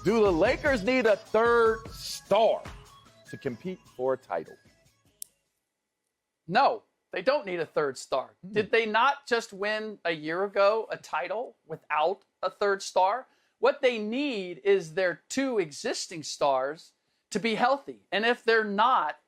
Do the Lakers need a third star to compete for a title? No, they don't need a third star. Did they not just win a year ago a title without a third star? What they need is their two existing stars to be healthy. And if they're not,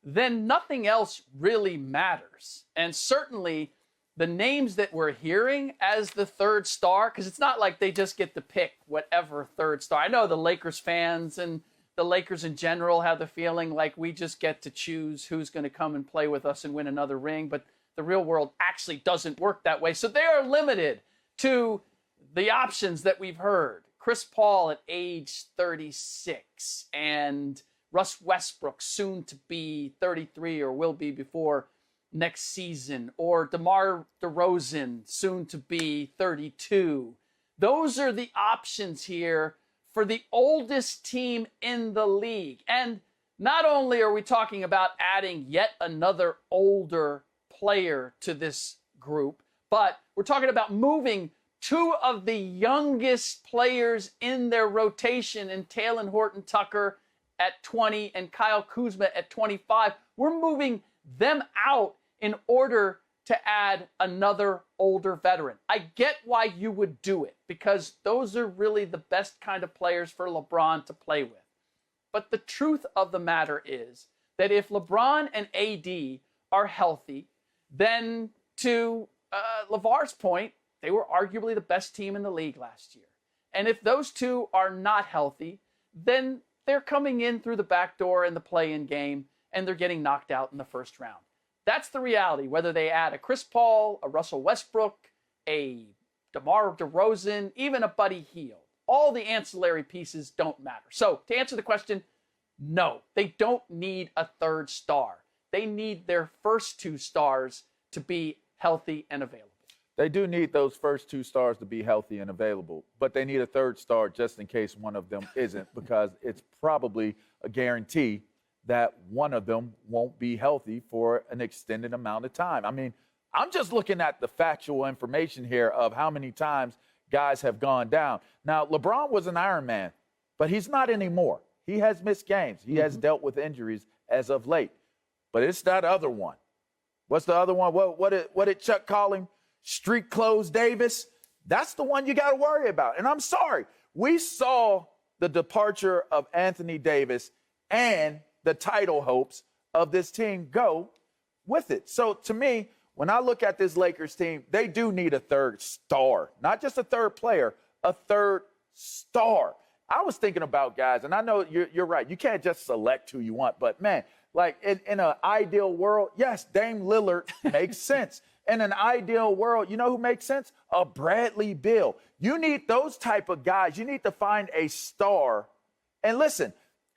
then nothing else really matters. And certainly the names that we're hearing as the third star, because it's not like they just get to pick whatever third star. I know the Lakers fans and the Lakers in general have the feeling like we just get to choose who's going to come and play with us and win another ring, but the real world actually doesn't work that way. So they are limited to the options that we've heard. Chris Paul at age 36 and Russ Westbrook soon to be 33 or will be before next season, or DeMar DeRozan soon to be 32. Those are the options here for the oldest team in the league. And not only are we talking about adding yet another older player to this group, but we're talking about moving two of the youngest players in their rotation in Talen Horton-Tucker at 20 and Kyle Kuzma at 25. We're moving them out in order to add another older veteran. I get why you would do it, because those are really the best kind of players for LeBron to play with. But the truth of the matter is that if LeBron and AD are healthy, then to LaVar's point, they were arguably the best team in the league last year. And if those two are not healthy, then they're coming in through the back door in the play-in game, and they're getting knocked out in the first round. That's the reality, whether they add a Chris Paul, a Russell Westbrook, a DeMar DeRozan, even a Buddy Hield. All the ancillary pieces don't matter. So to answer the question, no, they don't need a third star. They need their first two stars to be healthy and available. They do need those first two stars to be healthy and available, but they need a third star just in case one of them isn't, because it's probably a guarantee that one of them won't be healthy for an extended amount of time. I mean, I'm just looking at the factual information here of how many times guys have gone down. Now, LeBron was an Iron Man, but he's not anymore. He has missed games. He has dealt with injuries as of late. But it's that other one. What's the other one? What did Chuck call him? Street Clothes Davis? That's the one you got to worry about. And I'm sorry. We saw the departure of Anthony Davis and the title hopes of this team go with it. So to me, when I look at this Lakers team, they do need a third star, not just a third player, a third star. I was thinking about guys, and I know you're right. You can't just select who you want, but man, like in an ideal world, yes, Dame Lillard makes sense. In an ideal world, you know who makes sense? A Bradley Beal. You need those type of guys. You need to find a star. And listen,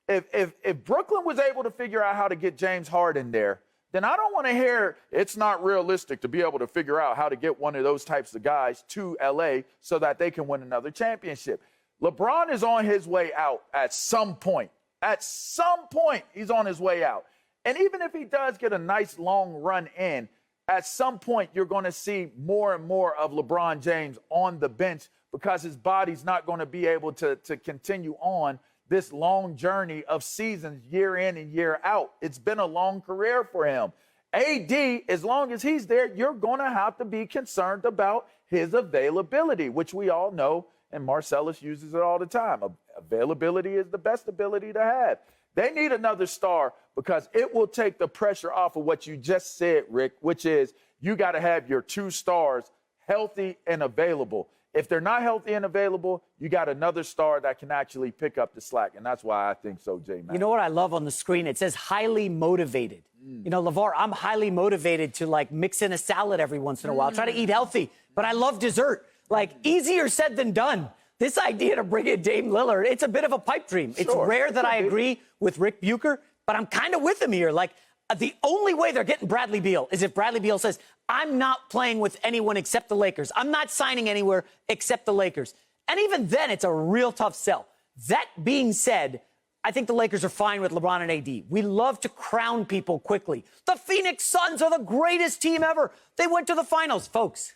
if Brooklyn was able to figure out how to get James Harden there, then I don't want to hear it's not realistic to be able to figure out how to get one of those types of guys to L.A. so that they can win another championship. LeBron is on his way out at some point. At some point, he's on his way out. And even if he does get a nice long run in, at some point you're going to see more and more of LeBron James on the bench because his body's not going to be able to continue on this long journey of seasons year in and year out. It's been a long career for him. AD, as long as he's there, you're going to have to be concerned about his availability, which we all know, and Marcellus uses it all the time. Availability is the best ability to have. They need another star because it will take the pressure off of what you just said, Rick, which is you got to have your two stars healthy and available. If they're not healthy and available, you got another star that can actually pick up the slack. And that's why I think so, J-Man. You know what I love on the screen? It says highly motivated. You know, LaVar, I'm highly motivated to, like, mix in a salad every once in a while. Try to eat healthy. But I love dessert. Like, easier said than done. This idea to bring in Dame Lillard, it's a bit of a pipe dream. It's rare that I agree with Ric Bucher, but I'm kind of with him here. Like, the only way they're getting Bradley Beal is if Bradley Beal says, I'm not playing with anyone except the Lakers. I'm not signing anywhere except the Lakers. And even then, it's a real tough sell. That being said, I think the Lakers are fine with LeBron and AD. We love to crown people quickly. The Phoenix Suns are the greatest team ever. They went to the finals, folks.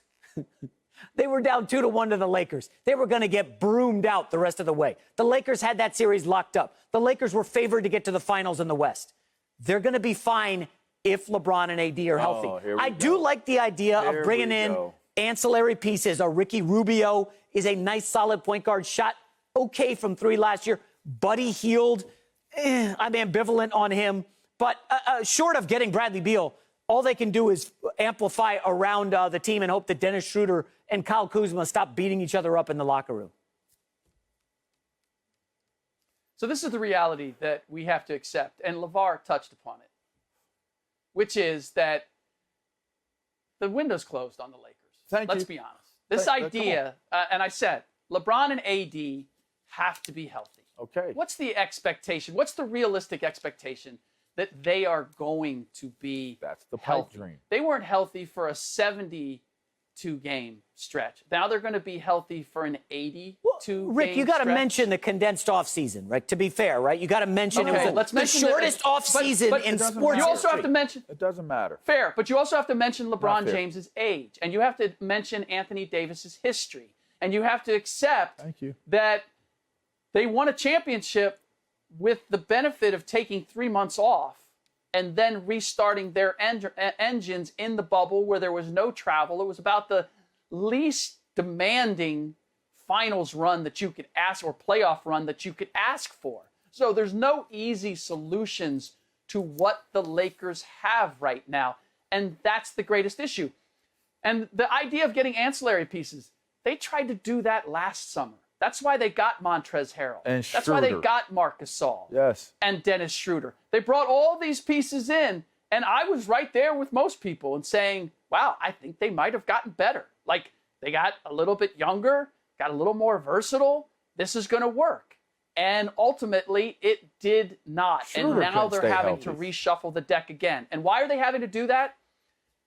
They were down 2-1 to the Lakers. They were going to get broomed out the rest of the way. The Lakers had that series locked up. The Lakers were favored to get to the finals in the West. They're going to be fine if LeBron and AD are healthy. I do like the idea of bringing in ancillary pieces. A Ricky Rubio is a nice, solid point guard. Shot okay from 3 last year. Buddy Hield, I'm ambivalent on him. But short of getting Bradley Beal, all they can do is amplify around the team and hope that Dennis Schroeder and Kyle Kuzma stop beating each other up in the locker room. So this is the reality that we have to accept, and LaVar touched upon it, which is that the window's closed on the Lakers. Let's be honest. This idea, and I said, LeBron and AD have to be healthy. Okay. What's the expectation? What's the realistic expectation that they are going to be That's the pipe healthy? dream. They weren't healthy for a 72-game stretch. Now they're going to be healthy for an 82-game Rick, you got to stretch. mention the condensed offseason, right? To be fair, right? You got to mention Okay, it was let's the mention shortest offseason in sports. You also have history. to mention It doesn't matter. fair, but you also have to mention LeBron fair. James's age, and you have to mention Anthony Davis's history, and you have to accept that they won a championship with the benefit of taking 3 months off and then restarting their engines in the bubble where there was no travel. It was about the least demanding finals run that you could ask, or playoff run that you could ask for. So there's no easy solutions to what the Lakers have right now. And that's the greatest issue. And the idea of getting ancillary pieces, they tried to do that last summer. That's why they got Montrezl Harrell. And That's why they Schroeder. got Marc Gasol. Yes. And Dennis Schroeder. They brought all these pieces in, and I was right there with most people and saying, wow, I think they might have gotten better. Like, they got a little bit younger, got a little more versatile. This is going to work. And ultimately, it did not. Schroeder And now couldn't they're stay having healthy. to reshuffle the deck again. And why are they having to do that?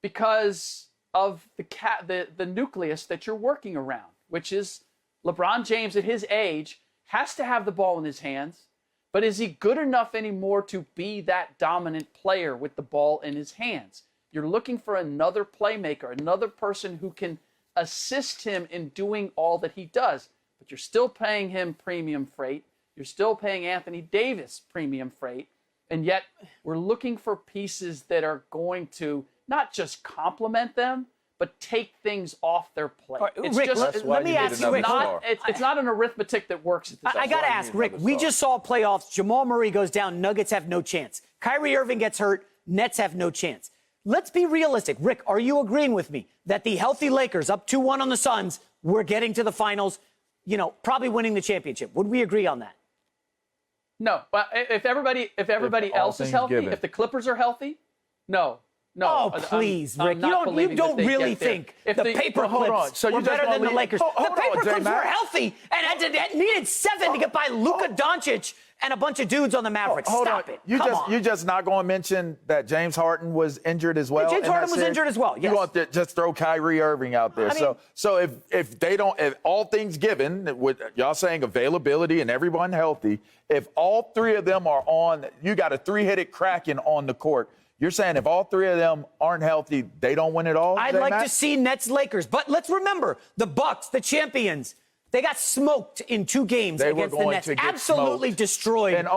Because of the nucleus that you're working around, which is LeBron James at his age has to have the ball in his hands, but is he good enough anymore to be that dominant player with the ball in his hands? You're looking for another playmaker, another person who can assist him in doing all that he does, but you're still paying him premium freight. You're still paying Anthony Davis premium freight, and yet we're looking for pieces that are going to not just complement them, but take things off their plate. Right, Rick, let me ask you, Rick. It's not an arithmetic that works at this I got to ask, Rick, we just saw playoffs. Jamal Murray goes down. Nuggets have no chance. Kyrie Irving gets hurt. Nets have no chance. Let's be realistic. Rick, are you agreeing with me that the healthy Lakers, up 2-1 on the Suns, were getting to the finals, probably winning the championship? Would we agree on that? No. But if everybody else is healthy, if the Clippers are healthy, no. Oh, please, Rick. You don't really think the Paperclips were better than the Lakers. The Paperclips were healthy and had needed 7 to get by Luka Doncic and a bunch of dudes on the Mavericks. Stop it. You just not going to mention that James Harden was injured as well? James Harden was injured as well, yes. You want to just throw Kyrie Irving out there. So if all things given, with y'all saying availability and everyone healthy, if all 3 of them are on, you got a 3-headed Kraken on the court. You're saying if all 3 of them aren't healthy, they don't win it all? I'd like to see Nets-Lakers. But let's remember, the Bucks, the champions, they got smoked in 2 games against the Nets. Absolutely destroyed. And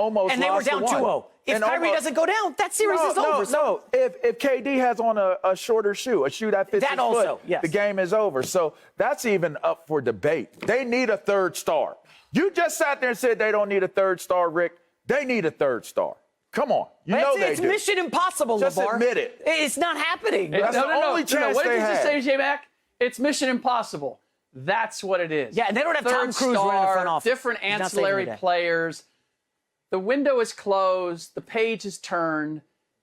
they were down 2-0. If Kyrie doesn't go down, that series is over. No, if KD has on a shorter shoe, a shoe that fits his foot, the game is over. So that's even up for debate. They need a 3rd star. You just sat there and said they don't need a 3rd star, Rick. They need a 3rd star. Come on. It's Mission Impossible, Just LaVar. admit it. It's not happening. That's the only chance What did they you just had. say, J-Mac? It's Mission Impossible. That's what it is. Yeah, and they don't have Tom Cruise running the front office. Different ancillary players. The window is closed. The page is turned.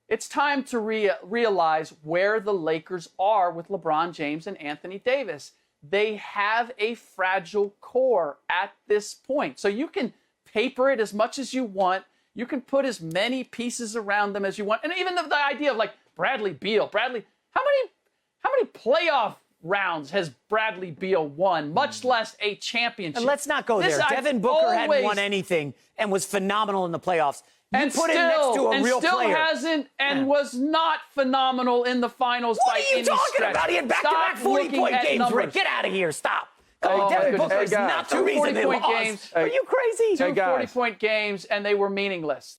It's time to realize where the Lakers are with LeBron James and Anthony Davis. They have a fragile core at this point. So you can paper it as much as you want. You can put as many pieces around them as you want. And even the idea of like Bradley Beal. How many playoff rounds has Bradley Beal won, much less a championship? And let's not go there. Devin Booker hadn't won anything and was phenomenal in the playoffs. And put him next to a real still player. hasn't and was not phenomenal in the finals What by are you any talking stretch. about? He had back-to-back Stop looking 40-point at games, numbers. Rick. Get out of here. Stop. Oh, Devin my Booker goodness. is Hey, not guys. the reason they 40-point lost. games. Are you crazy? Two Hey, guys. 40-point games, and they were meaningless.